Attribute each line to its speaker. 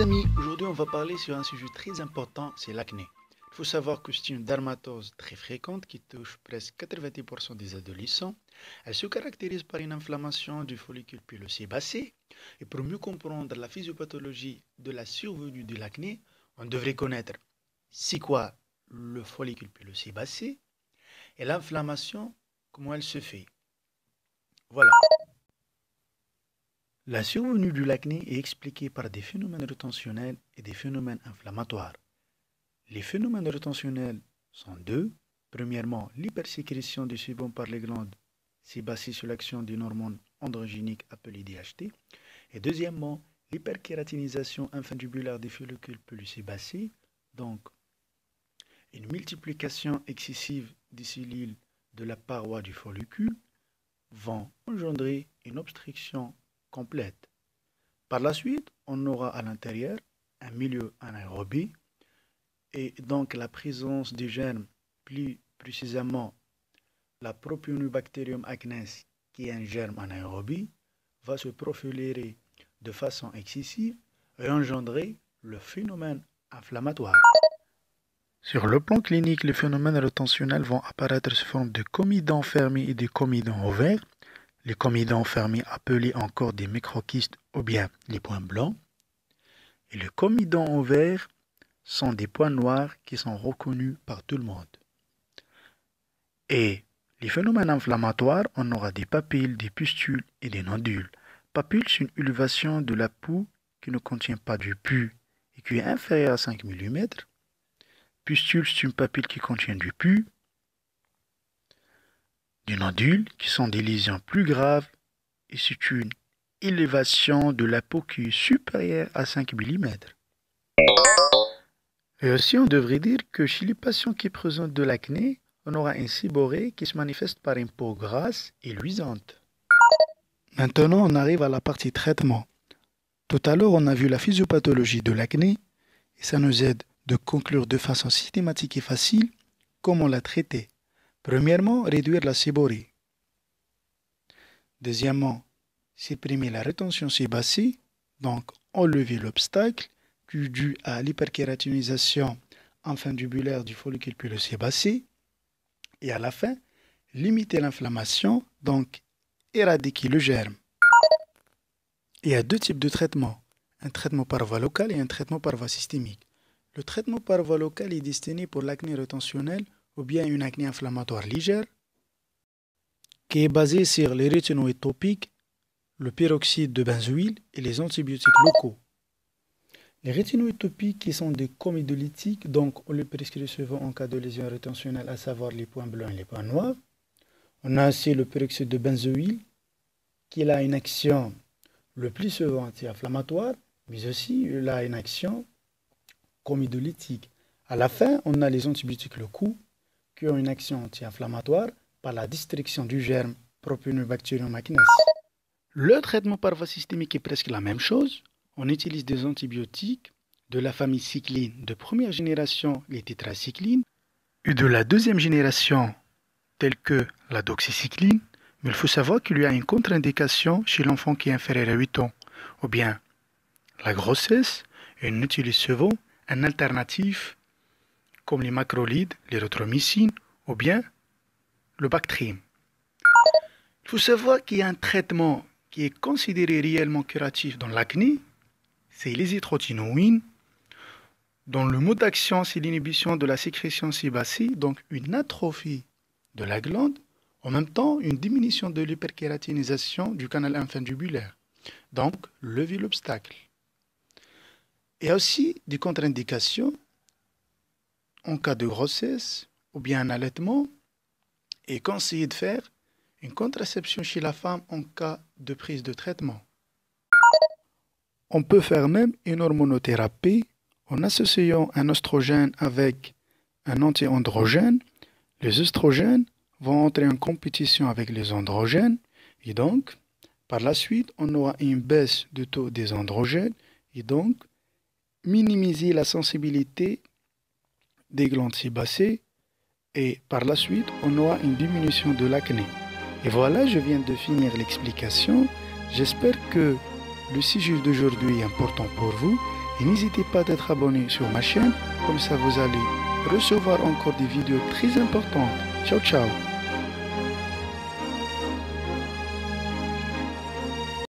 Speaker 1: amis, aujourd'hui on va parler sur un sujet très important, c'est l'acné. Il faut savoir que c'est une dermatose très fréquente qui touche presque 90% des adolescents. Elle se caractérise par une inflammation du follicule pileux sébacé. Et pour mieux comprendre la physiopathologie de la survenue de l'acné, on devrait connaître c'est quoi le follicule pileux sébacé et l'inflammation, comment elle se fait. Voilà. La survenue de l'acné est expliquée par des phénomènes retentionnels et des phénomènes inflammatoires. Les phénomènes retentionnels sont deux. Premièrement, l'hypersécrétion du sébum par les glandes sébacées sous l'action d'une hormone androgénique appelée DHT. Et deuxièmement, l'hyperkératinisation infundibulaire des follicules pileux sébacés, donc une multiplication excessive des cellules de la paroi du follicule, vont engendrer une obstruction complète. Par la suite, on aura à l'intérieur un milieu anaérobie et donc la présence des germes, plus précisément la Propionibacterium acnes, qui est un germe anaérobie, va se profiler de façon excessive et engendrer le phénomène inflammatoire. Sur le plan clinique, les phénomènes retentionnels vont apparaître sous forme de comedons fermés et de comedons ouverts. Les comedons fermés appelés encore des microquistes ou bien les points blancs. Et les comedons ouverts sont des points noirs qui sont reconnus par tout le monde. Et les phénomènes inflammatoires, on aura des papilles, des pustules et des nodules. Papille, c'est une élévation de la peau qui ne contient pas du pus et qui est inférieure à 5 mm. Pustule, c'est une papille qui contient du pus. Des nodules, qui sont des lésions plus graves, et c'est une élévation de la peau qui est supérieure à 5 mm. Et aussi, on devrait dire que chez les patients qui présentent de l'acné, on aura un séborrhée qui se manifeste par une peau grasse et luisante. Maintenant, on arrive à la partie traitement. Tout à l'heure, on a vu la physiopathologie de l'acné, et ça nous aide de conclure de façon systématique et facile comment la traiter. Premièrement, réduire la séborrhée. Deuxièmement, supprimer la rétention sébacée, donc enlever l'obstacle qui est dû à l'hyperkératinisation infundibulaire du follicule pileux sébacé. Et à la fin, limiter l'inflammation, donc éradiquer le germe. Il y a deux types de traitements, un traitement par voie locale et un traitement par voie systémique. Le traitement par voie locale est destiné pour l'acné retentionnel ou bien une acné inflammatoire légère qui est basée sur les rétinoïdes topiques, le peroxyde de benzoïle et les antibiotiques locaux. Les rétinoïdes topiques qui sont des comédolytiques, donc on les prescrit souvent en cas de lésion retentionnelle, à savoir les points blancs et les points noirs. On a aussi le peroxyde de benzoïle qui a une action le plus souvent anti-inflammatoire, mais aussi il a une action comédolytique. À la fin, on a les antibiotiques locaux qui ont une action anti-inflammatoire par la destruction du germe Propionibacterium acnes. Le traitement par voie systémique est presque la même chose. On utilise des antibiotiques de la famille cycline de première génération, les tétracyclines, et de la deuxième génération, telle que la doxycycline. Mais il faut savoir qu'il y a une contre-indication chez l'enfant qui est inférieur à 8 ans, ou bien la grossesse, et on utilise souvent un alternatif comme les macrolides, l'érythromycine, ou bien le Bactrim. Il faut savoir qu'il y a un traitement qui est considéré réellement curatif dans l'acné, c'est l'izithrotinoïne, dont le mode d'action c'est l'inhibition de la sécrétion sébacée, donc une atrophie de la glande, en même temps une diminution de l'hyperkératinisation du canal infundibulaire, donc lever l'obstacle. Il y a aussi des contre-indications en cas de grossesse ou bien un allaitement et conseillé de faire une contraception chez la femme en cas de prise de traitement. On peut faire même une hormonothérapie en associant un oestrogène avec un anti-androgène. Les oestrogènes vont entrer en compétition avec les androgènes et donc, par la suite, on aura une baisse du taux des androgènes et donc minimiser la sensibilité des glandes sébacées et par la suite, on aura une diminution de l'acné. Et voilà, je viens de finir l'explication. J'espère que le sujet d'aujourd'hui est important pour vous Et n'hésitez pas d'être abonné sur ma chaîne, comme ça vous allez recevoir encore des vidéos très importantes. Ciao ciao.